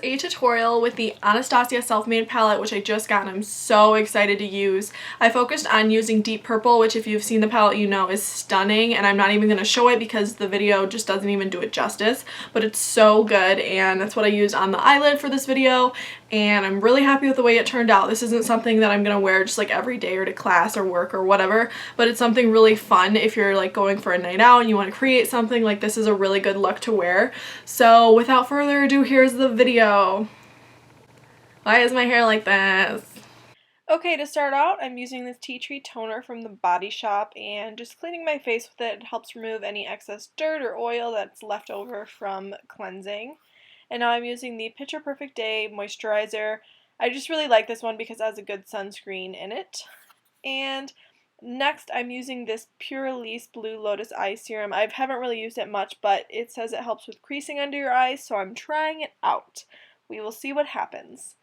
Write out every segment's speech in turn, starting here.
a tutorial with the Anastasia Self-Made palette, which I just got and I'm so excited to use. I focused on using Deep Purple, which if you've seen the palette you know is stunning, and I'm not even going to show it because the video just doesn't even do it justice, but it's so good, and that's what I used on the eyelid for this video, and I'm really happy with the way it turned out. This isn't something that I'm going to wear just like every day or to class or work or whatever, but it's something really fun if you're like going for a night out and you want to create something. Like, this is a really good look to wear. So without further ado, here's the video. Why is my hair like this? Okay, to start out, I'm using this Tea Tree Toner from the Body Shop and just cleaning my face with it. It helps remove any excess dirt or oil that's left over from cleansing. And now I'm using the Picture Perfect Day Moisturizer. I just really like this one because it has a good sunscreen in it. And next I'm using this Purlisse Blue Lotus Eye Serum. I haven't really used it much, but it says it helps with creasing under your eyes, so I'm trying it out. We will see what happens.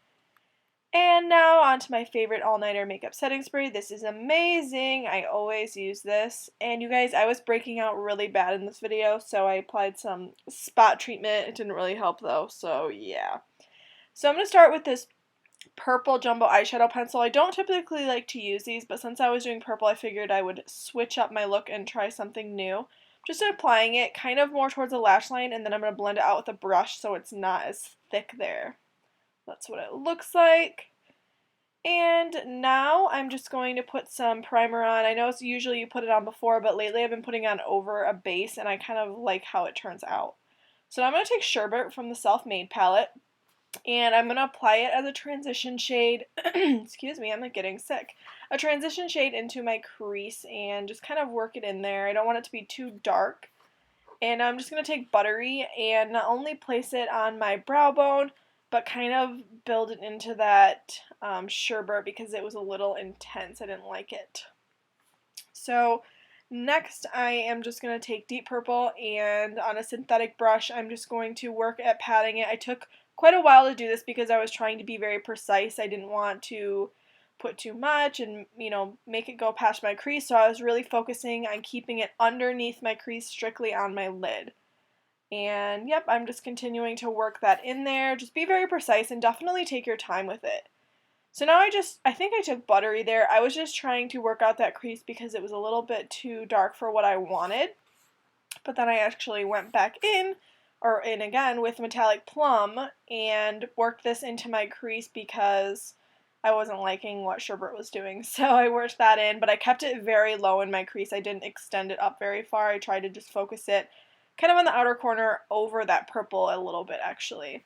And now on to my favorite all-nighter makeup setting spray. This is amazing. I always use this. And you guys, I was breaking out really bad in this video, so I applied some spot treatment. It didn't really help though, so yeah. So I'm going to start with this purple jumbo eyeshadow pencil. I don't typically like to use these, but since I was doing purple, I figured I would switch up my look and try something new. Just applying it kind of more towards the lash line, and then I'm going to blend it out with a brush so it's not as thick there. That's what it looks like. And now I'm just going to put some primer on. I know it's usually you put it on before, but lately I've been putting on over a base, and I kind of like how it turns out. So now I'm going to take Sherbet from the Self-Made palette, and I'm going to apply it as a transition shade. Excuse me, I'm like getting sick. A transition shade into my crease and just kind of work it in there. I don't want it to be too dark. And I'm just going to take Buttery and not only place it on my brow bone, but kind of build it into that sherbet because it was a little intense. I didn't like it. So next I am just going to take Deep Purple, and on a synthetic brush I'm just going to work at patting it. I took quite a while to do this because I was trying to be very precise. I didn't want to put too much and, you know, make it go past my crease, so I was really focusing on keeping it underneath my crease, strictly on my lid. And yep, I'm just continuing to work that in there. Just be very precise and definitely take your time with it. So now I think I took Buttery there. I was just trying to work out that crease because it was a little bit too dark for what I wanted. But then I actually went back in again with Metallic Plum and worked this into my crease because I wasn't liking what Sherbet was doing. So I worked that in, but I kept it very low in my crease. I didn't extend it up very far. I tried to just focus it kind of on the outer corner over that purple a little bit actually.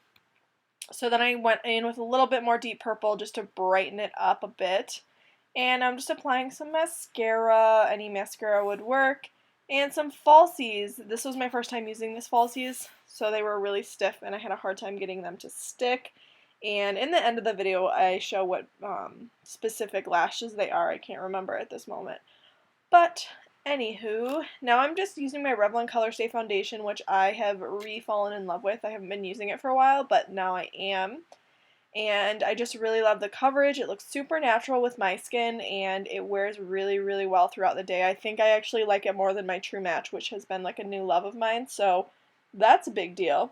So then I went in with a little bit more Deep Purple just to brighten it up a bit. And I'm just applying some mascara. Any mascara would work. And some falsies. This was my first time using this falsies, so they were really stiff and I had a hard time getting them to stick. And in the end of the video I show what specific lashes they are. I can't remember at this moment. But anywho, now I'm just using my Revlon Colorstay foundation, which I have re-fallen in love with. I haven't been using it for a while, but now I am. And I just really love the coverage. It looks super natural with my skin, and it wears really, really well throughout the day. I think I actually like it more than my True Match, which has been like a new love of mine, so that's a big deal.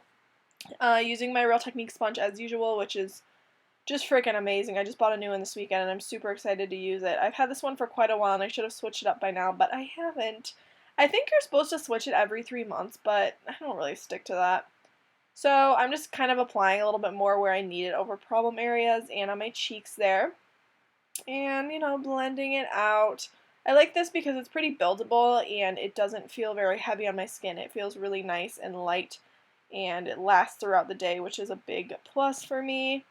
Using my Real Technique sponge as usual, which is just freaking amazing. I just bought a new one this weekend and I'm super excited to use it. I've had this one for quite a while and I should have switched it up by now, but I haven't. I think you're supposed to switch it every 3 months, but I don't really stick to that. So I'm just kind of applying a little bit more where I need it over problem areas and on my cheeks there. And, you know, blending it out. I like this because it's pretty buildable and it doesn't feel very heavy on my skin. It feels really nice and light and it lasts throughout the day, which is a big plus for me.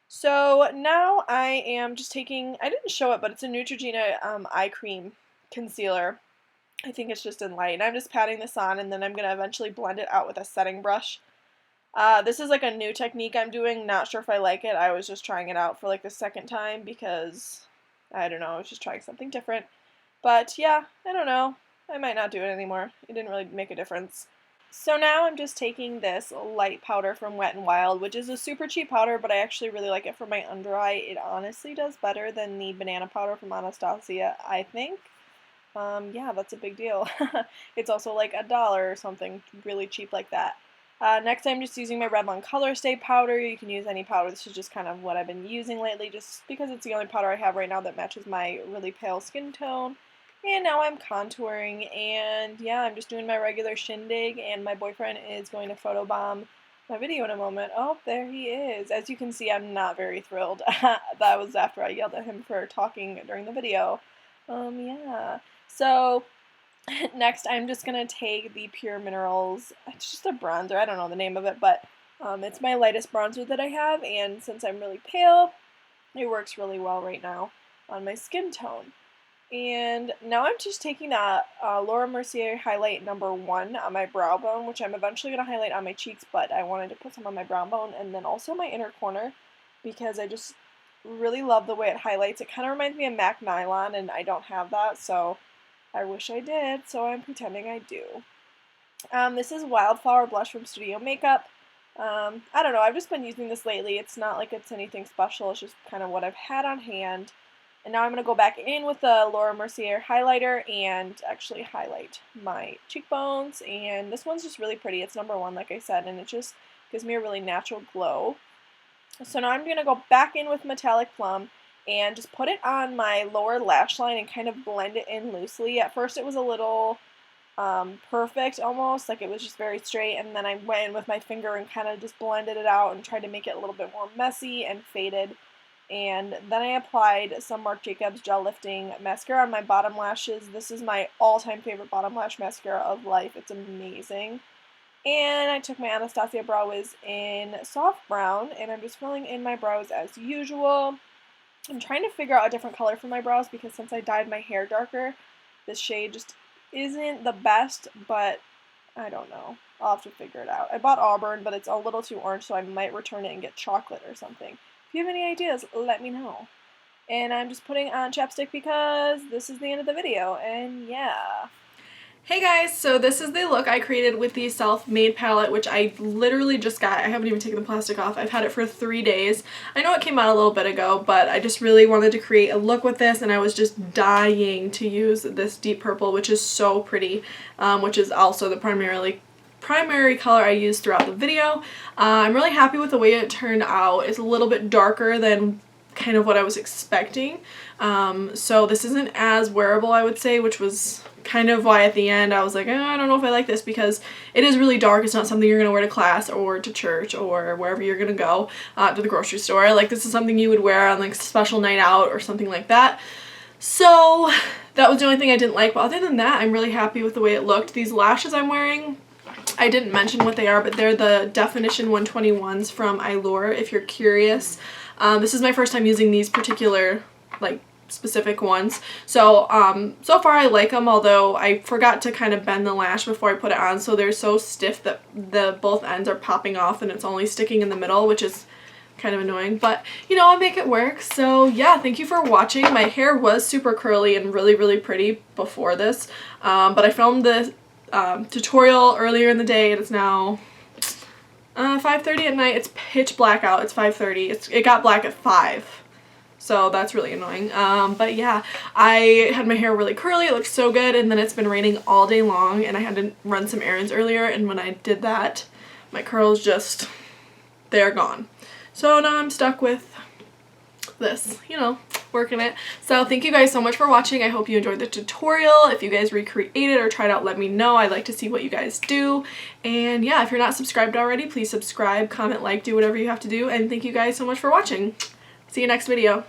So now I am just taking, I didn't show it, but it's a Neutrogena eye cream concealer. I think it's just in light. And I'm just patting this on, and then I'm going to eventually blend it out with a setting brush. This is like a new technique I'm doing. Not sure if I like it. I was just trying it out for like the second time because, I don't know, I was just trying something different. But yeah, I don't know. I might not do it anymore. It didn't really make a difference. So now I'm just taking this light powder from Wet n Wild, which is a super cheap powder, but I actually really like it for my under eye. It honestly does better than the banana powder from Anastasia, I think. Yeah, that's a big deal. It's also like $1 or something really cheap like that. Next, I'm just using my Revlon Color Stay powder. You can use any powder. This is just kind of what I've been using lately, just because it's the only powder I have right now that matches my really pale skin tone. And now I'm contouring, and yeah, I'm just doing my regular shindig, and my boyfriend is going to photobomb my video in a moment. Oh, there he is. As you can see, I'm not very thrilled. That was after I yelled at him for talking during the video. Yeah. So, next, I'm just going to take the Pure Minerals, it's just a bronzer, I don't know the name of it, but it's my lightest bronzer that I have, and since I'm really pale, it works really well right now on my skin tone. And now I'm just taking that Laura Mercier highlight number 1 on my brow bone, which I'm eventually going to highlight on my cheeks, but I wanted to put some on my brow bone and then also my inner corner because I just really love the way it highlights. It kind of reminds me of MAC Nylon, and I don't have that, so I wish I did, so I'm pretending I do. This is Wildflower Blush from Studio Makeup. I don't know, I've just been using this lately. It's not like it's anything special, it's just kind of what I've had on hand. And now I'm going to go back in with the Laura Mercier highlighter and actually highlight my cheekbones. And this one's just really pretty. It's number 1, like I said, and it just gives me a really natural glow. So now I'm going to go back in with Metallic Plum and just put it on my lower lash line and kind of blend it in loosely. At first it was a little perfect almost, like it was just very straight, and then I went in with my finger and kind of just blended it out and tried to make it a little bit more messy and faded. And then I applied some Marc Jacobs Gel Lifting Mascara on my bottom lashes. This is my all-time favorite bottom lash mascara of life. It's amazing. And I took my Anastasia Brow Wiz in Soft Brown, and I'm just filling in my brows as usual. I'm trying to figure out a different color for my brows because since I dyed my hair darker, this shade just isn't the best, but I don't know. I'll have to figure it out. I bought Auburn, but it's a little too orange, so I might return it and get chocolate or something. If you have any ideas, let me know. And I'm just putting on chapstick because this is the end of the video, and yeah. Hey guys, so this is the look I created with the Self-Made palette, which I literally just got. I haven't even taken the plastic off. I've had it for 3 days. I know it came out a little bit ago, but I just really wanted to create a look with this, and I was just dying to use this deep purple, which is so pretty, which is also the primary color I used throughout the video. I'm really happy with the way it turned out. It's a little bit darker than kind of what I was expecting. So this isn't as wearable, I would say, which was kind of why at the end I was like, I don't know if I like this because it is really dark. It's not something you're going to wear to class or to church or wherever you're going to go, to the grocery store. Like, this is something you would wear on like a special night out or something like that. So that was the only thing I didn't like, but other than that, I'm really happy with the way it looked. These lashes I'm wearing, I didn't mention what they are, but they're the Definition 121s from Eylure, if you're curious. This is my first time using these particular, like, specific ones. So, so far I like them, although I forgot to kind of bend the lash before I put it on, so they're so stiff that both ends are popping off and it's only sticking in the middle, which is kind of annoying, but you know, I'll make it work. So yeah, thank you for watching. My hair was super curly and really, really pretty before this, but I filmed the tutorial earlier in the day, and it's now 5:30 at night. It's pitch black out. It's 5:30. It got black at 5, so that's really annoying. But yeah, I had my hair really curly. It looked so good, and then it's been raining all day long, and I had to run some errands earlier, and when I did that, my curls just, they're gone. So now I'm stuck with this, you know, working it. So thank you guys so much for watching. I hope you enjoyed the tutorial. If you guys recreated or tried out, let me know. I'd like to see what you guys do. And yeah, if you're not subscribed already, please subscribe, comment, like, do whatever you have to do. And thank you guys so much for watching. See you next video.